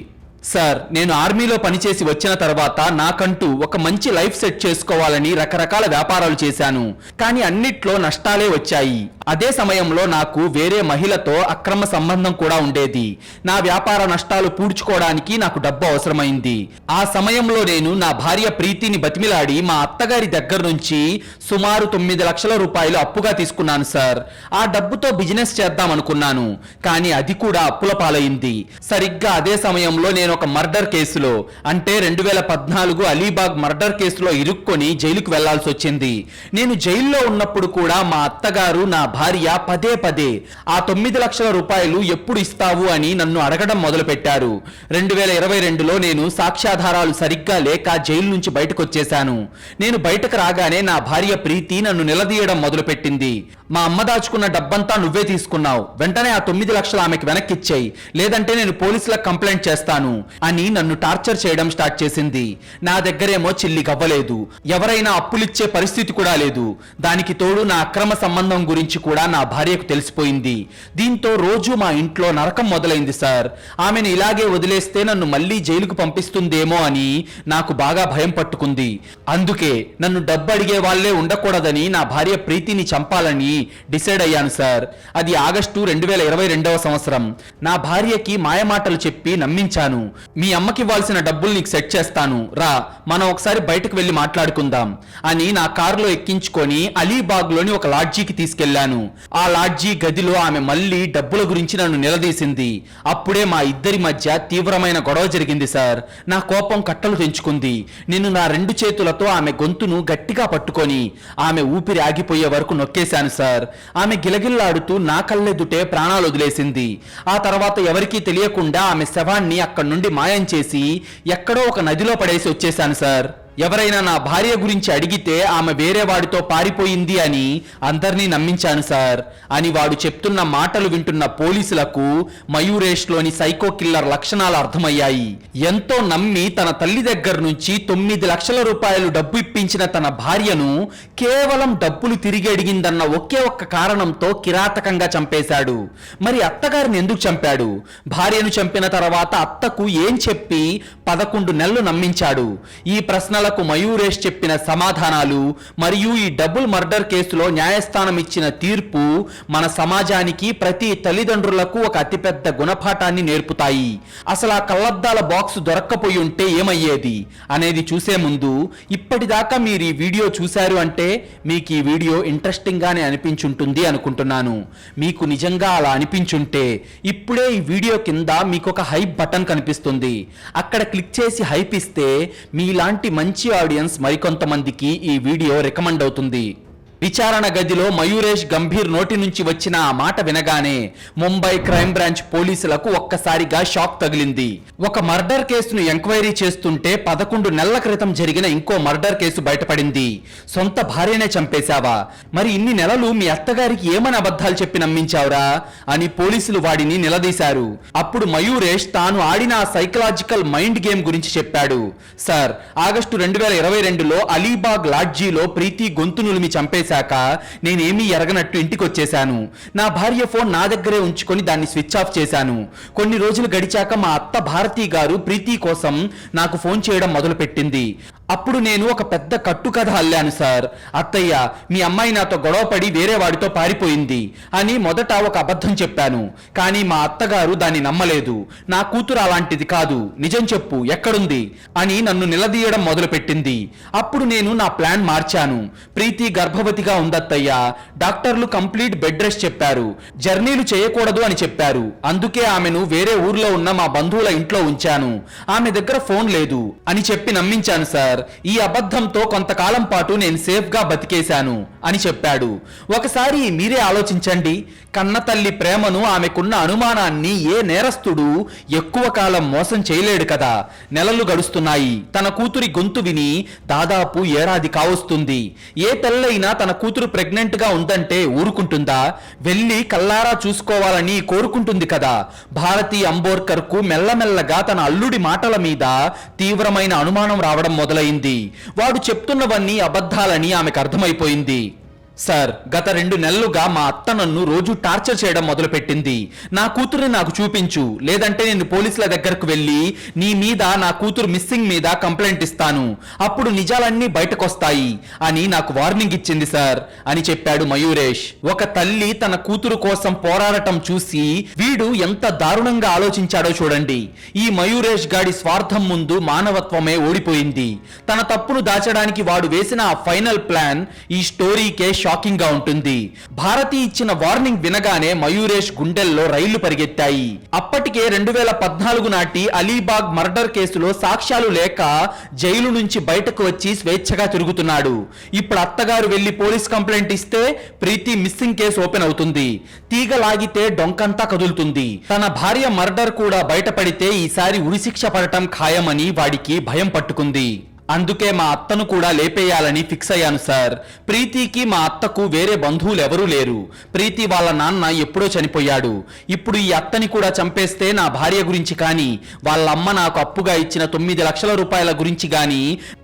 సార్, నేను ఆర్మీలో పనిచేసి వచ్చిన తర్వాత నాకంటూ ఒక మంచి లైఫ్ సెట్ చేసుకోవాలని రకరకాల వ్యాపారాలు చేశాను. కానీ అన్నిట్లో నష్టాలే వచ్చాయి. అదే సమయంలో నాకు వేరే మహిళతో అక్రమ సంబంధం కూడా ఉండేది. నా వ్యాపార నష్టాలు పూడ్చుకోవడానికి నాకు డబ్బు అవసరమైంది. ఆ సమయంలో నేను నా భార్య ప్రీతిని బతిమిలాడి మా అత్తగారి దగ్గర నుంచి సుమారు 9 లక్షల రూపాయలు అప్పుగా తీసుకున్నాను సార్. ఆ డబ్బుతో బిజినెస్ చేద్దాం అనుకున్నాను, కానీ అది కూడా అప్పుల పాలైంది. సరిగ్గా అదే సమయంలో నేను ఒక మర్డర్ కేసులో, అంటే 2014 అలీబాగ్ మర్డర్ కేసులో ఇరుక్కొని జైలుకు వెళ్లాల్సి వచ్చింది. నేను జైల్లో ఉన్నప్పుడు కూడా మా అత్తగారు, నా భార్య పదే పదే ఆ 9 లక్షల రూపాయలు ఎప్పుడు ఇస్తావు అని నన్ను అడగడం మొదలు పెట్టారు. 2022లో నేను సాక్ష్యాధారాలు సరిగ్గా లేక జైలు నుంచి బయటకు వచ్చేశాను. నేను బయటకు రాగానే నా భార్య ప్రీతి నన్ను నిలదీయడం మొదలుపెట్టింది. మా అమ్మ దాచుకున్న డబ్బంతా నువ్వే తీసుకున్నావు, వెంటనే ఆ 9 లక్షలు ఆమెకు వెనక్కిచ్చేయి, లేదంటే నేను పోలీసులకు కంప్లైంట్ చేస్తాను అని నన్ను టార్చర్ చేయడం స్టార్ట్ చేసింది. నా దగ్గరేమో చిల్లి గవ్వలేదు, ఎవరైనా అప్పులిచ్చే పరిస్థితి కూడా లేదు. దానికి తోడు నా అక్రమ సంబంధం గురించి కూడా నా భార్యకు తెలిసిపోయింది. దీంతో రోజు మా ఇంట్లో నరకం మొదలైంది సార్. ఆమెను ఇలాగే వదిలేస్తే నన్ను మళ్ళీ జైలుకు పంపిస్తుందేమో అని నాకు బాగా భయం పట్టుకుంది. అందుకే నన్ను డబ్బు అడిగే వాళ్లే ఉండకూడదని నా భార్య ప్రీతిని చంపాలని డిసైడ్ అయ్యాను సార్. అది ఆగస్టు 2022వ సంవత్సరం. నా భార్యకి మాయమాటలు చెప్పి నమ్మించాను. మీ అమ్మకి ఇవ్వాల్సిన డబ్బులు నీకు సెట్ చేస్తాను, రా మనం ఒకసారి బయటకు వెళ్లి మాట్లాడుకుందాం అని నా కారులో ఎక్కించుకొని అలీబాగ్ లోని ఒక లాడ్జీకి తీసుకెళ్లాను. ఆ లాడ్జీ గదిలో ఆమె మళ్ళీ డబ్బుల గురించి నన్ను నిలదీసింది. అప్పుడే మా ఇద్దరి మధ్య తీవ్రమైన గొడవ జరిగింది సార్. నా కోపం కట్టలు తెంచుకుంది. నేను నా 2 చేతులతో ఆమె గొంతును గట్టిగా పట్టుకొని ఆమె ఊపిరి ఆగిపోయే వరకు నొక్కేశాను సార్. ఆమె గిలగిల్లాడుతూ నా కళ్ళెదుటే ప్రాణాలు వదిలేసింది. ఆ తర్వాత ఎవరికీ తెలియకుండా ఆమె శవాన్ని అక్కడి నుండి మాయం చేసి ఎక్కడో ఒక నదిలో పడేసి వచ్చేశాను సార్. ఎవరైనా నా భార్య గురించి అడిగితే ఆమె వేరే వాడితో పారిపోయింది అని అందరినీ నమ్మించాను సార్ అని వాడు చెప్తున్న మాటలు వింటున్న పోలీసులకు మయూరేష్ లోని సైకో కిల్లర్ లక్షణాలు అర్థమయ్యాయి. ఎంతో నమ్మి తన తల్లి దగ్గర నుంచి 9 లక్షల రూపాయలు డబ్బు ఇప్పించిన తన భార్యను కేవలం డబ్బులు తిరిగి అడిగిందన్న ఒకే ఒక్క కారణంతో కిరాతకంగా చంపేశాడు. మరి అత్తగారిని ఎందుకు చంపాడు? భార్యను చంపిన తర్వాత అత్తకు ఏం చెప్పి 11 నెలలు నమ్మించాడు? ఈ ప్రశ్నల మయూరేష్ చెప్పిన సమాధానాలు మరియు ఈ డబుల్ మర్డర్ కేసులో న్యాయస్థానం ఇచ్చిన తీర్పు మన సమాజానికి, ప్రతి తల్లిదండ్రులకు ఒక అతిపెద్ద గుణపాఠాన్ని నేర్పుతాయి. అసలు ఆ కళ్లద్దాల బాక్స్ దొరక్కపోయి ఉంటే ఏమయ్యేది అనేది చూసే ముందు, ఇప్పటిదాకా మీరు ఈ వీడియో చూశారు అంటే మీకు ఈ వీడియో ఇంట్రెస్టింగ్ గానే అనిపించుంటుంది అనుకుంటున్నాను. మీకు నిజంగా అలా అనిపించుంటే ఇప్పుడే ఈ వీడియో కింద మీకు ఒక హైప్ బటన్ కనిపిస్తుంది. అక్కడ క్లిక్ చేసి హైప్ ఇస్తే మీలాంటి మంచి ఆడియన్స్ మరికొంతమందికి ఈ వీడియో రికమెండ్ అవుతుంది. విచారణ గదిలో మయూరేష్ గంభీర్ నోటి నుంచి వచ్చిన ఆ మాట వినగానే ముంబై క్రైమ్ బ్రాంచ్ పోలీసులకు ఒక్కసారిగా షాక్ తగిలింది. ఒక మర్డర్ కేసును ఎంక్వైరీ చేస్తుంటే 11 నెలల క్రితం జరిగిన ఇంకో మర్డర్ కేసు బయటపడింది. సొంత భార్యనే చంపేశావా? మరి ఇన్ని నెలలు మీ అత్తగారికి ఏమని అబద్ధాలు చెప్పి నమ్మించావురా అని పోలీసులు వాడిని నిలదీశారు. అప్పుడు మయూరేష్ తాను ఆడిన సైకలాజికల్ మైండ్ గేమ్ గురించి చెప్పాడు. సార్, ఆగస్టు 2022లో అలీబాగ్ లాడ్జీలో ప్రీతి గొంతు నులిమి చంపేశారు. చేశాక నేనేమీ ఎరగనట్టు ఇంటికి వచ్చేశాను. నా భార్య ఫోన్ నా దగ్గరే ఉంచుకొని దాన్ని స్విచ్ ఆఫ్ చేశాను. కొన్ని రోజులు గడిచాక మా అత్త భారతి గారు ప్రీతి కోసం నాకు ఫోన్ చేయడం మొదలుపెట్టింది. అప్పుడు నేను ఒక పెద్ద కట్టుకథ అల్లాను సార్. అత్తయ్య, మీ అమ్మాయి నాతో గొడవపడి వేరే వాడితో పారిపోయింది అని మొదట ఒక అబద్ధం చెప్పాను. కానీ మా అత్తగారు దాన్ని నమ్మలేదు. నా కూతురు అలాంటిది కాదు, నిజం చెప్పు, ఎక్కడుంది అని నన్ను నిలదీయడం మొదలుపెట్టింది. అప్పుడు నేను నా ప్లాన్ మార్చాను. ప్రీతి గర్భవతిగా ఉందత్తయ్య. డాక్టర్లు కంప్లీట్ బెడ్ రెస్ట్ చెప్పారు. జర్నీలు చేయకూడదు అని చెప్పారు. అందుకే ఆమెను వేరే ఊర్లో ఉన్న మా బంధువుల ఇంట్లో ఉంచాను. ఆమె దగ్గర ఫోన్ లేదు అని చెప్పి నమ్మించాను సార్. ఈ అబద్ధంతో కొంతకాలం పాటు నేను సేఫ్ గా బతికేశాను అని చెప్పాడు. ఒకసారి మీరే ఆలోచించండి. కన్న తల్లి ప్రేమను, ఆమెకున్న అనుమానాన్ని ఏ నేరస్తుడు ఎక్కువ కాలం మోసం చేయలేడు కదా. నెలలు గడుస్తున్నాయి. తన కూతురి గొంతు విని దాదాపు ఏడాది కావస్తుంది. ఏ తల్లైనా తన కూతురు ప్రెగ్నెంట్ గా ఉందంటే ఊరుకుంటుందా? వెళ్ళి కల్లారా చూసుకోవాలని కోరుకుంటుంది కదా. భారతి అంబోర్కర్ కు మెల్లమెల్లగా తన అల్లుడి మాటల మీద తీవ్రమైన అనుమానం రావడం మొదలైంది. వాడు చెప్తున్నవన్నీ అబద్ధాలని ఆమెకు అర్థమైపోయింది. సార్, గత 2 నెలలుగా మా అత్త నన్ను రోజు టార్చర్ చేయడం మొదలుపెట్టింది. నా కూతురుని నాకు చూపించు, లేదంటే నేను పోలీసుల దగ్గరకు వెళ్ళి నీ మీద, నా కూతురు మిస్సింగ్ మీద కంప్లైంట్ ఇస్తాను. అప్పుడు నిజాలన్నీ బయటకొస్తాయి అని నాకు వార్నింగ్ ఇచ్చింది సార్ అని చెప్పాడు మయూరేష్. ఒక తల్లి తన కూతురు కోసం పోరాడటం చూసి వీడు ఎంత దారుణంగా ఆలోచించాడో చూడండి. ఈ మయూరేష్ గాడి స్వార్థం ముందు మానవత్వమే ఓడిపోయింది. తన తప్పును దాచడానికి వాడు వేసిన ఆ ఫైనల్ ప్లాన్ ఈ స్టోరీకే షాకింగ్ గా ఉంటుంది. భారతి ఇచ్చిన వార్నింగ్ వినగానే మయూరేష్ గుండెల్లో రైళ్లు పరిగెత్తాయి. అప్పటికే 2014 నాటి అలీబాగ్ మర్డర్ కేసులో సాక్ష్యాలు లేక జైలు నుంచి బయటకు వచ్చి స్వేచ్ఛగా తిరుగుతున్నాడు. ఇప్పుడు అత్తగారు వెళ్లి పోలీస్ కంప్లైంట్ ఇస్తే ప్రీతి మిస్సింగ్ కేసు ఓపెన్ అవుతుంది. తీగ లాగితే డొంకంతా కదులుతుంది. తన భార్య మర్డర్ కూడా బయటపడితే ఈసారి ఉరిశిక్ష పడటం ఖాయమని వాడికి భయం పట్టుకుంది. అందుకే మా అత్తను కూడా లేపేయాలని ఫిక్స్ అయ్యాను సార్. ప్రీతికి మా అత్తకు వేరే బంధువులు ఎవరూ లేరు. ప్రీతి వాళ్ళ నాన్న ఎప్పుడో చనిపోయాడు. ఇప్పుడు ఈ అత్తని కూడా చంపేస్తే నా భార్య గురించి కానీ, వాళ్ళ అమ్మ నాకు అప్పుగా ఇచ్చిన 9 లక్షల రూపాయల గురించి గాని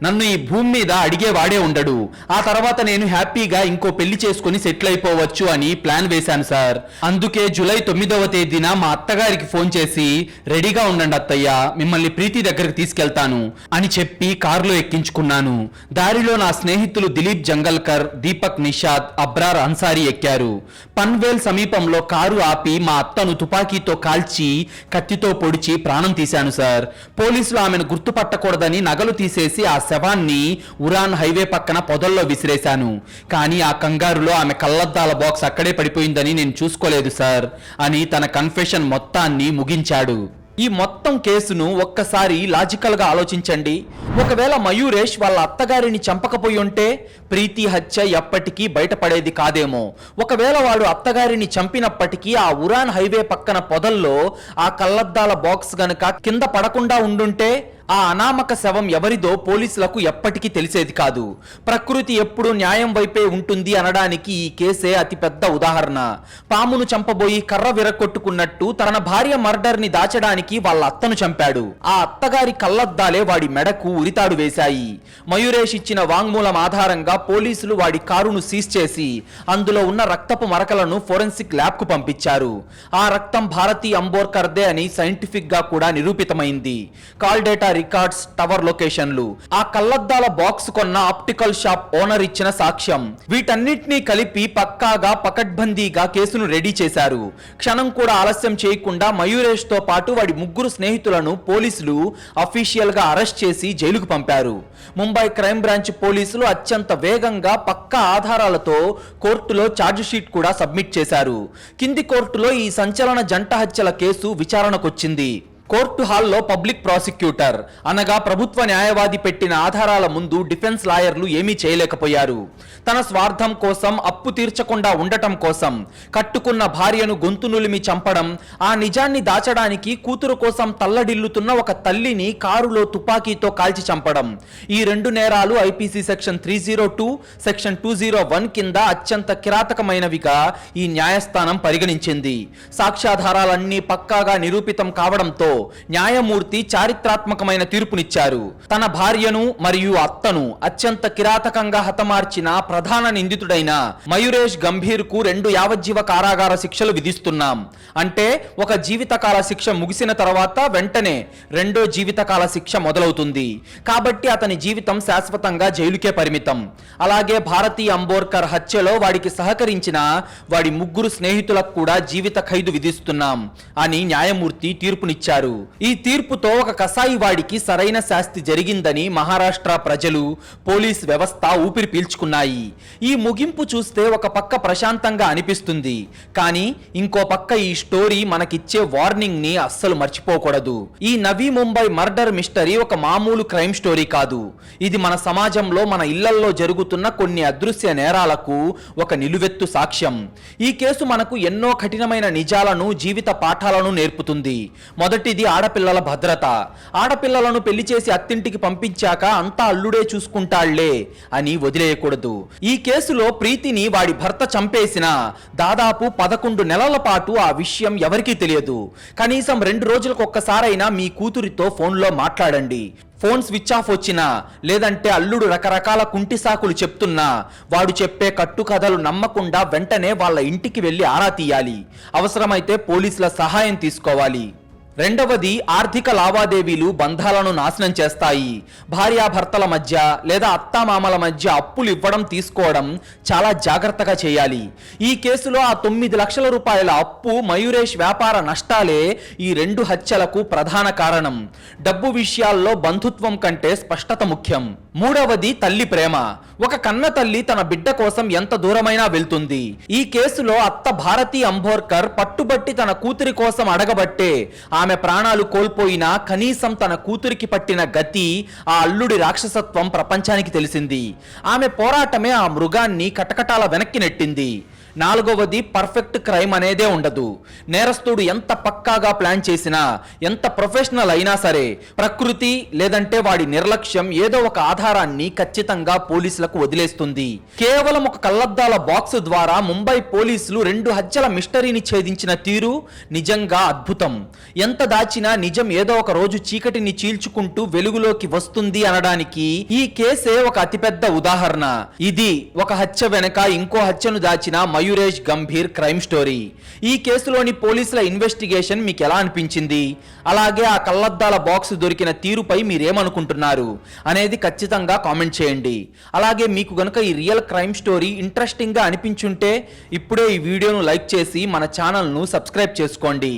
నన్ను ఈ భూమి మీద అడిగేవాడే ఉండడు. ఆ తర్వాత నేను హ్యాపీగా ఇంకో పెళ్లి చేసుకుని సెటిల్ అయిపోవచ్చు అని ప్లాన్ వేశాను సార్. అందుకే జూలై 9వ తేదీన మా అత్తగారికి ఫోన్ చేసి రెడీగా ఉండండి అత్తయ్య, మిమ్మల్ని ప్రీతి దగ్గరికి తీసుకెళ్తాను అని చెప్పి కారులో ఎక్కించుకున్నాను. దారిలో నా స్నేహితులు దిలీప్ జంగల్కర్, దీపక్ నిషాద్, అబ్రార్ అన్సారీ ఎక్కారు. పన్వేల్ సమీపంలో కారు ఆపి మా అత్తను తుపాకీతో కాల్చి కత్తితో పొడిచి ప్రాణం తీశాను సార్. పోలీసులు ఆమెను గుర్తుపట్టకూడదని నగలు తీసేసి ఆ శవాన్ని ఉరాన్ హైవే పక్కన పొదల్లో విసిరేశాను. కానీ ఆ కంగారులో ఆమె కళ్లద్దాల బాక్స్ అక్కడే పడిపోయిందని నేను చూసుకోలేదు సార్ అని తన కన్ఫెషన్ మొత్తాన్ని ముగించాడు. ఈ మొత్తం కేసును ఒక్కసారి లాజికల్ గా ఆలోచించండి. ఒకవేళ మయూరేష్ వాళ్ళ అత్తగారిని చంపకపోయి ఉంటే ప్రీతి హత్య ఎప్పటికీ బయటపడేది కాదేమో. ఒకవేళ వాడు అత్తగారిని చంపినప్పటికీ ఆ ఉరాన్ హైవే పక్కన పొదల్లో ఆ కళ్లద్దాల బాక్స్ గనుక కింద పడకుండా ఉండుంటే ఆ అనామక శవం ఎవరిదో పోలీసులకు ఎప్పటికీ తెలిసేది కాదు. ప్రకృతి ఎప్పుడు న్యాయం వైపే ఉంటుంది అనడానికి ఈ కేసే అతిపెద్ద ఉదాహరణ. పామును చంపబోయి కర్ర విరగొట్టుకున్నట్టు తన భార్య మర్డర్ ని దాచడానికి వాళ్ళ అత్తను చంపాడు. ఆ అత్తగారి కళ్లద్దాలే వాడి మెడకు ఉరితాడు వేశాయి. మయూరేష్ ఇచ్చిన వాంగ్మూలం ఆధారంగా పోలీసులు వాడి కారును సీజ్ చేసి అందులో ఉన్న రక్తపు మరకలను ఫోరెన్సిక్ ల్యాబ్ కు పంపించారు. ఆ రక్తం భారతి అంబోర్కర్దే అని సైంటిఫిక్ గా కూడా నిరూపితమైంది. కాల్ డేటా రికార్డ్స్, టవర్ లొకేషన్లు, ఆ కళ్లద్దాల బాక్స్ కొన్న ఆప్టికల్ షాప్ ఓనర్ ఇచ్చిన సాక్ష్యం, వీటన్నిటినీ కలిపి పక్కాగా పకడ్బందీగా కేసును రెడీ చేశారు. క్షణం కూడా ఆలస్యం చేయకుండా మయూరేష్ తో పాటు వాడి 3 స్నేహితులను పోలీసులు అఫీషియల్ గా అరెస్ట్ చేసి జైలుకు పంపారు. ముంబై క్రైమ్ బ్రాంచ్ పోలీసులు అత్యంత వేగంగా పక్కా ఆధారాలతో కోర్టులో ఛార్జ్ షీట్ కూడా సబ్మిట్ చేశారు. కింది కోర్టులో ఈ సంచలన జంట హత్యల కేసు విచారణకొచ్చింది. కోర్టు హాల్లో పబ్లిక్ ప్రాసిక్యూటర్ అనగా ప్రభుత్వ న్యాయవాది పెట్టిన ఆధారాల ముందు డిఫెన్స్ లాయర్లు ఏమీ చేయలేకపోయారు. తన స్వార్థం కోసం, అప్పు తీర్చకుండా ఉండటం కోసం కట్టుకున్న భార్యను గొంతు నులిమి చంపడం, ఆ నిజాన్ని దాచడానికి కూతురు కోసం తల్లడిల్లుతున్న ఒక తల్లిని కారులో తుపాకీతో కాల్చి చంపడం, ఈ 2 నేరాలు ఐపీసీ సెక్షన్ 302, సెక్షన్ 201 కింద అత్యంత కిరాతకమైనవిగా ఈ న్యాయస్థానం పరిగణించింది. సాక్ష్యాధారాలన్నీ పక్కాగా నిరూపితం కావడంతో న్యాయమూర్తి చారిత్రాత్మకమైన తీర్పునిచ్చారు. తన భార్యను మరియు అత్తను అత్యంత కిరాతకంగా హతమార్చిన ప్రధాన నిందితుడైన మయూరేష్ గంభీర్ కు 2 యావజ్జీవ కారాగార శిక్షలు విధిస్తున్నాం. అంటే ఒక జీవితకాల శిక్ష ముగిసిన తర్వాత వెంటనే 2వ జీవితకాల శిక్ష మొదలవుతుంది. కాబట్టి అతని జీవితం శాశ్వతంగా జైలుకే పరిమితం. అలాగే భారతీ అంబోర్కర్ హత్యలో వాడికి సహకరించిన వాడి 3 స్నేహితులకు కూడా జీవిత ఖైదు విధిస్తున్నాం అని న్యాయమూర్తి తీర్పునిచ్చారు. ఈ తీర్పుతో ఒక కసాయి వాడికి సరైన శాస్తి జరిగిందని మహారాష్ట్ర ప్రజలు, పోలీస్ వ్యవస్థ ఊపిరి పీల్చుకున్నాయి. ఈ ముగింపు చూస్తే ఒక పక్క ప్రశాంతంగా అనిపిస్తుంది. కానీ ఇంకో పక్క ఈ స్టోరీ మనకిచ్చే వార్నింగ్ ని అస్సలు మర్చిపోకూడదు. ఈ నవీ ముంబై మర్డర్ మిస్టరీ ఒక మామూలు క్రైమ్ స్టోరీ కాదు. ఇది మన సమాజంలో, మన ఇళ్లల్లో జరుగుతున్న కొన్ని అదృశ్య నేరాలకు ఒక నిలువెత్తు సాక్ష్యం. ఈ కేసు మనకు ఎన్నో కఠినమైన నిజాలను, జీవిత పాఠాలను నేర్పుతుంది. మొదటిది ఆడపిల్లల భద్రత. ఆడపిల్లలను పెళ్లి చేసి అత్తింటికి పంపించాక అంతా అల్లుడే చూసుకుంటాళ్లే అని వదిలేయకూడదు. ఈ కేసులో ప్రీతిని వాడి భర్త చంపేసిన దాదాపు 11 నెలల పాటు ఆ విషయం ఎవరికీ తెలియదు. కనీసం 2 రోజులకు ఒక్కసారైనా మీ కూతురితో ఫోన్లో మాట్లాడండి. ఫోన్ స్విచ్ ఆఫ్ వచ్చినా, లేదంటే అల్లుడు రకరకాల కుంటి సాకులు చెప్తున్నా వాడు చెప్పే కట్టుకథలు నమ్మకుండా వెంటనే వాళ్ళ ఇంటికి వెళ్లి ఆరా తీయాలి. అవసరమైతే పోలీసుల సహాయం తీసుకోవాలి. రెండవది ఆర్థిక లావాదేవీలు బంధాలను నాశనం చేస్తాయి. భార్యాభర్తల మధ్య లేదా అత్తామామల మధ్య అప్పులు ఇవ్వడం, తీసుకోవడం చాలా జాగ్రత్తగా చేయాలి. ఈ కేసులో ఆ 9 లక్షల రూపాయల అప్పు, మయూరేష్ వ్యాపార నష్టాలే ఈ 2 హత్యలకు ప్రధాన కారణం. డబ్బు విషయాల్లో బంధుత్వం కంటే స్పష్టత ముఖ్యం. మూడవది తల్లి ప్రేమ. ఒక కన్న తల్లి తన బిడ్డ కోసం ఎంత దూరమైనా వెళ్తుంది. ఈ కేసులో అత్త భారతీ అంబోర్కర్ పట్టుబట్టి తన కూతురి కోసం అడగబట్టే ఆమె ప్రాణాలు కోల్పోయినా కనీసం తన కూతురికి పట్టిన గతి, ఆ అల్లుడి రాక్షసత్వం ప్రపంచానికి తెలిసింది. ఆమె పోరాటమే ఆ మృగాన్ని కటకటాల వెనక్కి నెట్టింది. నాలుగవది పర్ఫెక్ట్ క్రైమ్ అనేదే ఉండదు. నేరస్తుడు ఎంత పక్కాగా ప్లాన్ చేసినా, ఎంత ప్రొఫెషనల్ అయినా సరే, ప్రకృతి లేదంటే వాడి నిర్లక్ష్యం ఏదో ఒక ఆధారాన్ని ఖచ్చితంగా పోలీసులకు వదిలేస్తుంది. కేవలం ఒక కళ్లద్దాల బాక్స్ ద్వారా ముంబై పోలీసులు 2 హత్యల మిస్టరీని ఛేదించిన తీరు నిజంగా అద్భుతం. ఎంత దాచినా నిజం ఏదో ఒక రోజు చీకటిని చీల్చుకుంటూ వెలుగులోకి వస్తుంది అనడానికి ఈ కేసే ఒక అతిపెద్ద ఉదాహరణ. ఇది ఒక హత్య వెనక ఇంకో హత్యను దాచిన మయూరేష్ గంభీర్ క్రైమ్ స్టోరీ. ఈ కేసులోని పోలీసుల ఇన్వెస్టిగేషన్ మీకు ఎలా అనిపించింది? అలాగే ఆ కళ్లద్దాల బాక్స్ దొరికిన తీరుపై మీరేమనుకుంటున్నారు అనేది ఖచ్చితంగా కామెంట్ చేయండి. అలాగే మీకు గనుక ఈ రియల్ క్రైమ్ స్టోరీ ఇంట్రెస్టింగ్ గా అనిపించుంటే ఇప్పుడే ఈ వీడియోను లైక్ చేసి మన ఛానల్ను సబ్స్క్రైబ్ చేసుకోండి.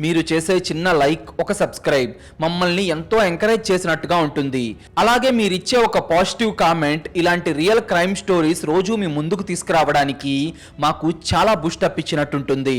మీరు చేసే చిన్న లైక్, ఒక సబ్స్క్రైబ్ మమ్మల్ని ఎంతో ఎంకరేజ్ చేసినట్టుగా ఉంటుంది. అలాగే మీరిచ్చే ఒక పాజిటివ్ కామెంట్ ఇలాంటి రియల్ క్రైమ్ స్టోరీస్ రోజు మీ ముందుకు తీసుకురావడానికి మాకు చాలా బూస్టప్ ఇచ్చినట్టుంటుంది.